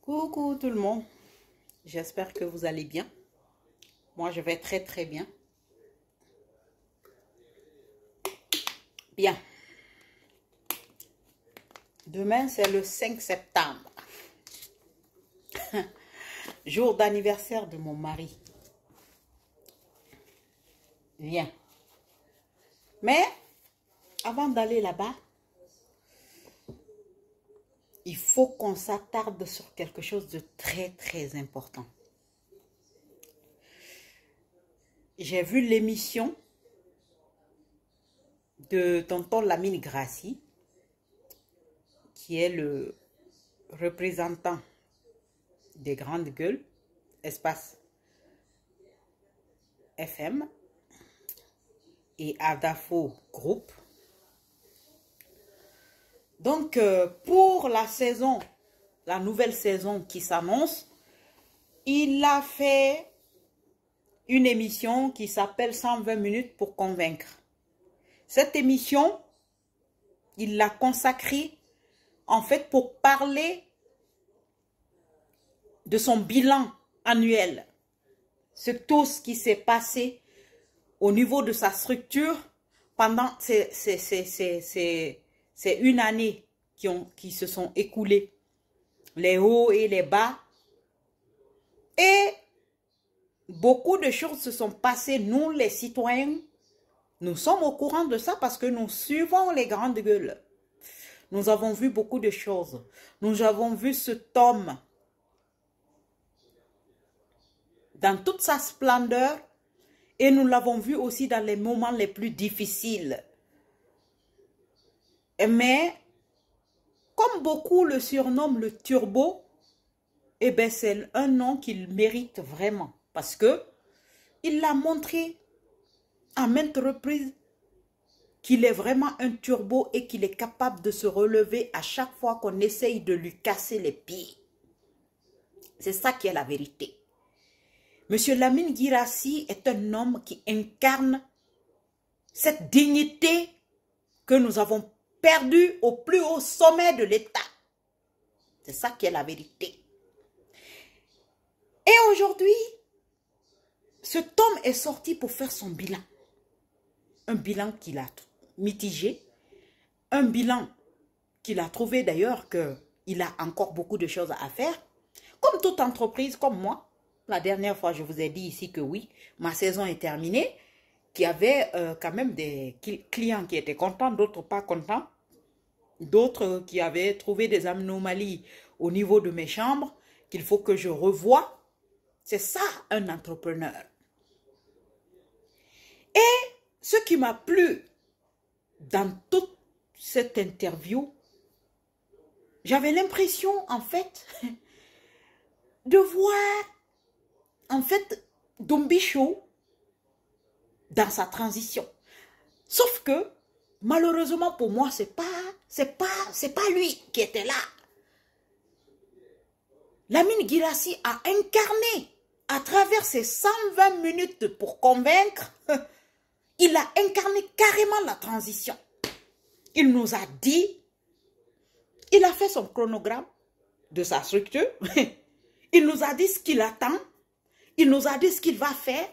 Coucou tout le monde, j'espère que vous allez bien. Moi, je vais très très bien. Bien. Demain, c'est le 5 septembre. Jour d'anniversaire de mon mari. Bien. Mais, avant d'aller là-bas, il faut qu'on s'attarde sur quelque chose de très très important. J'ai vu l'émission de tonton Lamine Grassi, qui est le représentant des grandes gueules, Espace FM et Adafo Group. Donc, pour la saison, la nouvelle saison qui s'annonce, il a fait une émission qui s'appelle 120 minutes pour convaincre. Cette émission, il l'a consacrée en fait pour parler de son bilan annuel. C'est tout ce qui s'est passé au niveau de sa structure pendant ces une année qui se sont écoulées. Les hauts et les bas. Et beaucoup de choses se sont passées. Nous, les citoyens, nous sommes au courant de ça parce que nous suivons les grandes gueules. Nous avons vu beaucoup de choses. Nous avons vu cet homme dans toute sa splendeur et nous l'avons vu aussi dans les moments les plus difficiles. Mais, comme beaucoup le surnomment le turbo, eh bien c'est un nom qu'il mérite vraiment. Parce que il l'a montré à maintes reprises qu'il est vraiment un turbo et qu'il est capable de se relever à chaque fois qu'on essaye de lui casser les pieds. C'est ça qui est la vérité. Monsieur Lamine Guirassy est un homme qui incarne cette dignité que nous avons perdue au plus haut sommet de l'État. C'est ça qui est la vérité. Et aujourd'hui, cet homme est sorti pour faire son bilan. Un bilan qu'il a mitigé. Un bilan qu'il a trouvé d'ailleurs qu'il a encore beaucoup de choses à faire. Comme toute entreprise, comme moi. La dernière fois, je vous ai dit ici que oui, ma saison est terminée. Qu'il y avait quand même des clients qui étaient contents, d'autres pas contents. D'autres qui avaient trouvé des anomalies au niveau de mes chambres qu'il faut que je revoie. C'est ça un entrepreneur. Et ce qui m'a plu dans toute cette interview, j'avais l'impression en fait de voir en fait Dombichou dans sa transition. Sauf que malheureusement pour moi, c'est pas lui qui était là. Lamine Guirassy a incarné à travers ces 120 minutes pour convaincre, il a incarné carrément la transition. Il nous a dit, il a fait son chronogramme de sa structure, il nous a dit ce qu'il attend, il nous a dit ce qu'il va faire,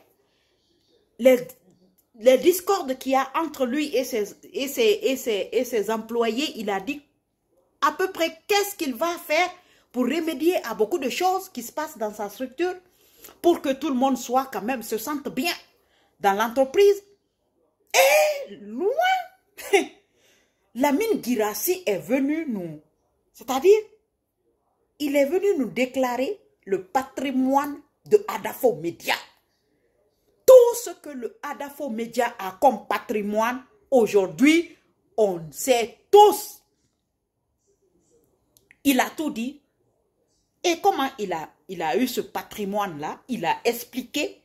les discordes qu'il y a entre lui et ses employés, il a dit à peu près qu'est-ce qu'il va faire pour remédier à beaucoup de choses qui se passent dans sa structure, pour que tout le monde soit quand même, se sente bien dans l'entreprise. Et loin, Lamine Guirassy est venu nous, c'est-à-dire, il est venu nous déclarer le patrimoine de Adafo Média. Tout ce que le Adafo Média a comme patrimoine, aujourd'hui, on sait tous. Il a tout dit. Et comment il a eu ce patrimoine-là, il a expliqué.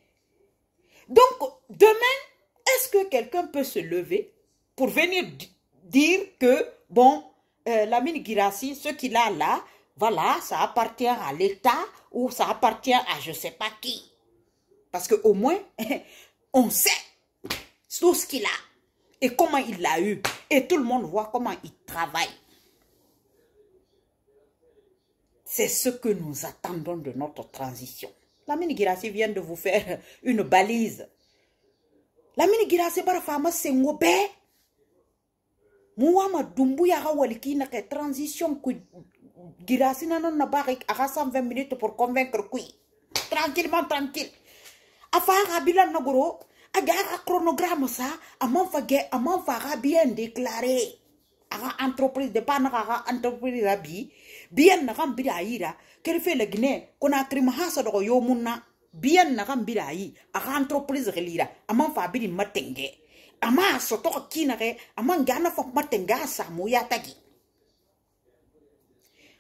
Donc, demain, est-ce que quelqu'un peut se lever pour venir dire que, bon, Lamine Guirassy, ce qu'il a là, voilà, ça appartient à l'État ou ça appartient à je ne sais pas qui. Parce qu'au moins, on sait tout ce qu'il a et comment il l'a eu. Et tout le monde voit comment il travaille. C'est ce que nous attendons de notre transition. Lamine Guirassy vient de vous faire une balise. Lamine Guirassy bara fama sengobe. Mouama dumbu yaga waliki na ke transition ku Guirassy nanon na bari à 120 minutes pour convaincre kui. Tranquillement, tranquille. Afara bilan nagoro, aga chronogramme ça, amon fara bien déclaré. Aga entreprise de pas naga entreprise rabi, bien nagam bidaïra, qu'elle fait le Guinée, qu'on a crimahasa de yomuna, bien nagam bidaï, aga entreprise relira, amon fabili matenge. Ama soto kinare, amon gana fok matenga sa mouyatagi.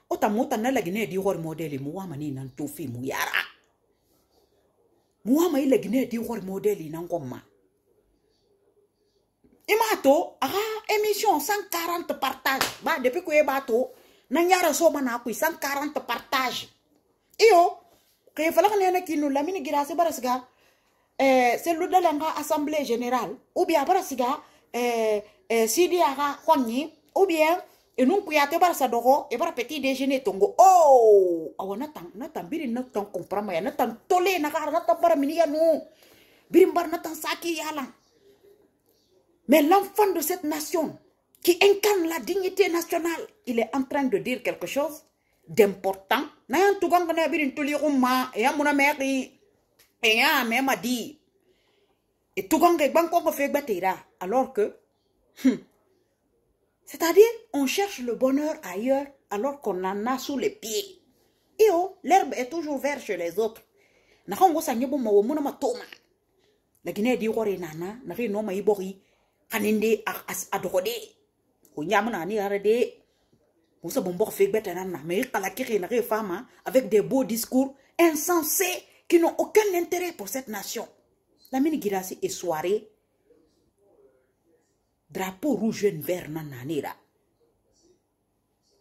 Otamota na la Guinée di hor modèle mouamani nan tofi mouyara. Mouama il la Guinée di hor modèle nan gomma. Imato, émission 140 partages. Bah, depuis que bato, n'yara soma na kui 140 partages. Iyo, que fallait que nous Lamine Guirassy barasga, c'est le de l'Assemblée générale, ou bien barasga, Sidi Ara Kwani, ou bien, et nous kuyate barasa doro, et bara petit déjeuner tongo. Oh, awa natan biri natan comprendre ya natan tolé nakara natan bara miniya nou, birimbar natan saki yalang. Mais l'enfant de cette nation qui incarne la dignité nationale, il est en train de dire quelque chose d'important. Alors que, c'est-à-dire, on cherche le bonheur ailleurs alors qu'on en a sous les pieds. Et oh, l'herbe est toujours verte chez les autres. La Guinée dit nana, nari no maibori. Kaninde adrode ko nyamna ni arade on se bombo fait bête nana mais kala kiri na femme avec des beaux discours insensés qui n'ont aucun intérêt pour cette nation. Lamine Guirassy est soirée drapeau rouge jaune vert nananira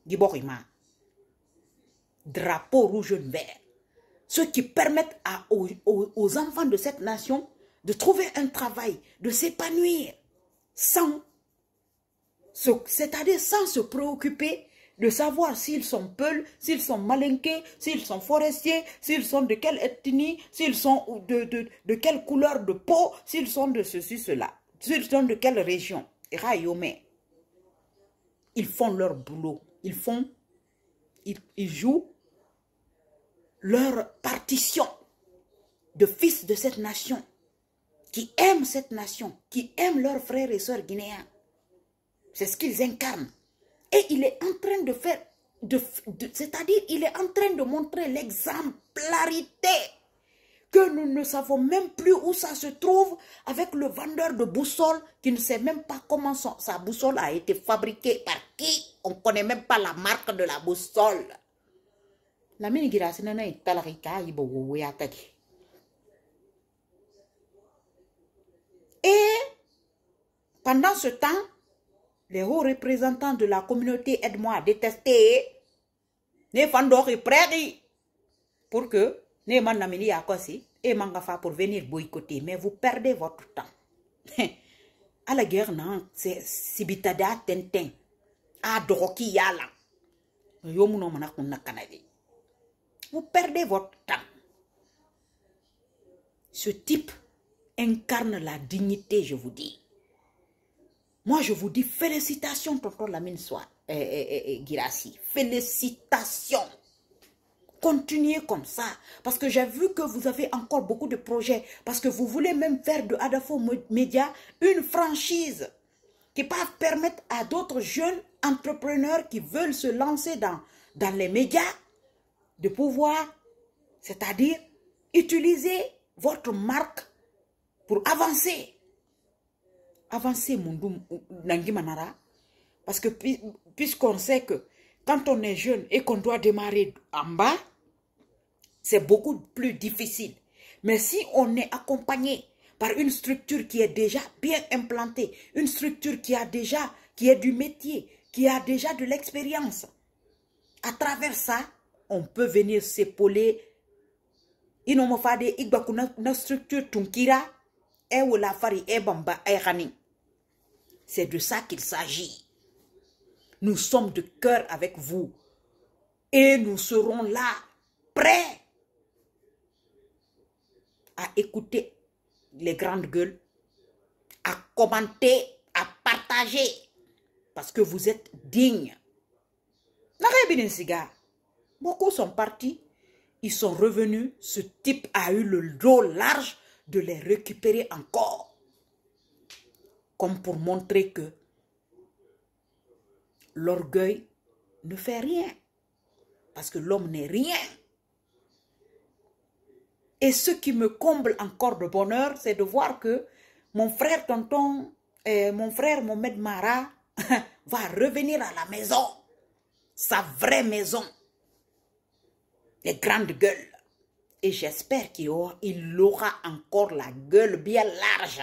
giborima drapeau rouge jaune vert, ceux qui permettent aux enfants de cette nation de trouver un travail, de s'épanouir c'est-à-dire sans se préoccuper de savoir s'ils sont peuls, s'ils sont malinqués, s'ils sont forestiers, s'ils sont de quelle ethnie, s'ils sont de quelle couleur de peau, s'ils sont de ceci, cela, s'ils sont de quelle région. Ils font leur boulot, ils jouent leur partition de fils de cette nation, qui aiment cette nation, qui aiment leurs frères et sœurs guinéens. C'est ce qu'ils incarnent. Et il est en train de faire, c'est-à-dire, il est en train de montrer l'exemplarité que nous ne savons même plus où ça se trouve avec le vendeur de boussole qui ne sait même pas comment sa boussole a été fabriquée, par qui. On ne connaît même pas la marque de la boussole. Lamine Guirassy nana italarika ibo woyataki. Et pendant ce temps, les hauts représentants de la communauté aident-moi à détester les fandori prairie pour que les manamili akosi et mangafa pour venir boycotter. Mais vous perdez votre temps. À la guerre, non, c'est Sibitada Tintin. À Droki Yala. Vous perdez votre temps. Ce type incarne la dignité, je vous dis. Moi, je vous dis félicitations, tonton Lamine Guirassy. Félicitations. Continuez comme ça. Parce que j'ai vu que vous avez encore beaucoup de projets. Parce que vous voulez même faire de Adafo Média une franchise qui peut permettre à d'autres jeunes entrepreneurs qui veulent se lancer dans les médias de pouvoir, c'est-à-dire, utiliser votre marque pour avancer. Avancer, Mundum Nangi Manara. Parce que puisqu'on sait que quand on est jeune et qu'on doit démarrer en bas, c'est beaucoup plus difficile. Mais si on est accompagné par une structure qui est déjà bien implantée, une structure qui est du métier, qui a déjà de l'expérience, à travers ça, on peut venir s'épauler. Structure tunkira et la fari e bamba e rani. C'est de ça qu'il s'agit. Nous sommes de cœur avec vous. Et nous serons là, prêts à écouter les grandes gueules, à commenter, à partager, parce que vous êtes dignes. Beaucoup sont partis, ils sont revenus, ce type a eu le dos large de les récupérer encore. Comme pour montrer que l'orgueil ne fait rien. Parce que l'homme n'est rien. Et ce qui me comble encore de bonheur, c'est de voir que mon frère tonton, mon frère Mohamed Mara va revenir à la maison. Sa vraie maison. Les grandes gueules. Et j'espère qu'il aura encore la gueule bien large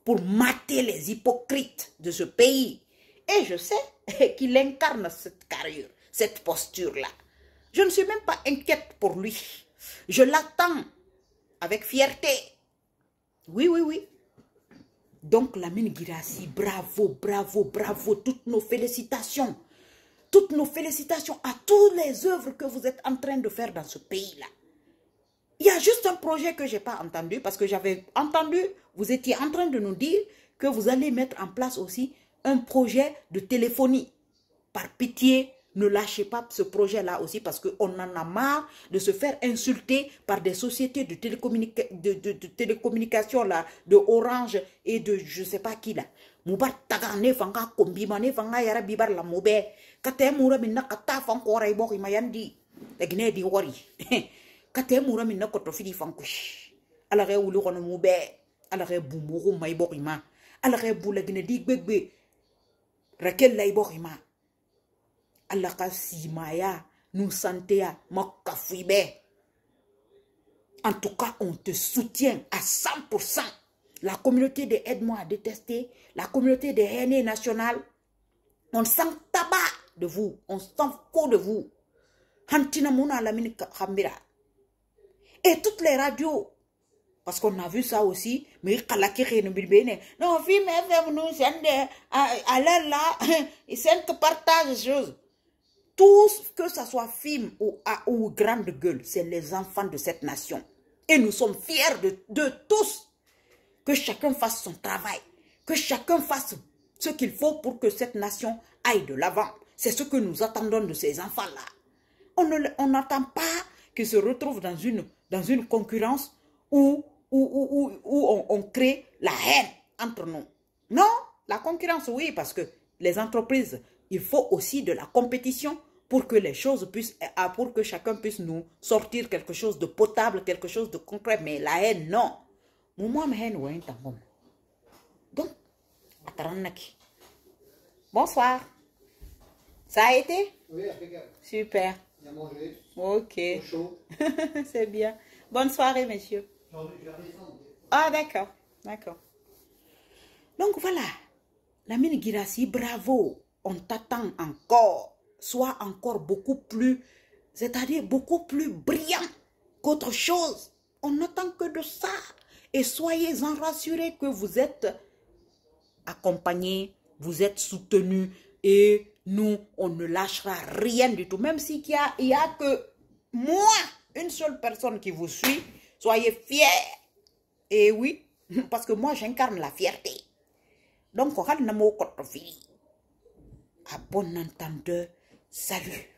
pour mater les hypocrites de ce pays. Et je sais qu'il incarne cette carrure, cette posture-là. Je ne suis même pas inquiète pour lui. Je l'attends avec fierté. Oui, oui, oui. Donc, Lamine Guirassy, bravo, bravo, bravo. Toutes nos félicitations. Toutes nos félicitations à toutes les œuvres que vous êtes en train de faire dans ce pays-là. Il y a juste un projet que je n'ai pas entendu parce que j'avais entendu, vous étiez en train de nous dire que vous allez mettre en place aussi un projet de téléphonie. Par pitié, ne lâchez pas ce projet-là aussi parce qu'on en a marre de se faire insulter par des sociétés de, télécommunication là, de Orange et de je ne sais pas qui là. Moubar tagane fanga kombimane fanga yara bibar la moube. Kate moura minna kata fankora ibori mayandi. Egne di wori. Kate moura minna kotofidi fankush. Alare wulu kono moube. Alare bumuru ma ibori ma. Alare bula gine di gbegbe. Rakel la ibori ma. Alaka simaya. Nous santea makafuibe. En tout cas, on te soutient à 100%. La communauté des Aide-moi à détester, la communauté des haineux nationales, on s'en tabac de vous, on s'en fout de vous. Et toutes les radios, parce qu'on a vu ça aussi, mais non, film FM, nous, à l'heure là, ils que partage des choses. Tout, que ce soit film ou grande gueule, c'est les enfants de cette nation. Et nous sommes fiers de tous. Que chacun fasse son travail. Que chacun fasse ce qu'il faut pour que cette nation aille de l'avant. C'est ce que nous attendons de ces enfants-là. On n'attend pas qu'ils se retrouvent dans une concurrence où on crée la haine entre nous. Non, la concurrence, oui, parce que les entreprises, il faut aussi de la compétition pour que les choses puissent, pour que chacun puisse nous sortir quelque chose de potable, quelque chose de concret. Mais la haine, non. Donc, bonsoir. Ça a été? Oui, impeccable. Super. Il a mangé. Ok. Chaud. C'est bien. Bonne soirée, messieurs. Ah, d'accord. D'accord. Donc, voilà. Lamine Guirassy, bravo. On t'attend encore. Sois encore beaucoup plus, c'est-à-dire beaucoup plus brillant qu'autre chose. On n'attend que de ça. Et soyez-en rassurés que vous êtes accompagnés, vous êtes soutenus et nous, on ne lâchera rien du tout. Même s'il y a que moi, une seule personne qui vous suit, soyez fiers. Et oui, parce que moi, j'incarne la fierté. Donc, à bon entendeur, salut.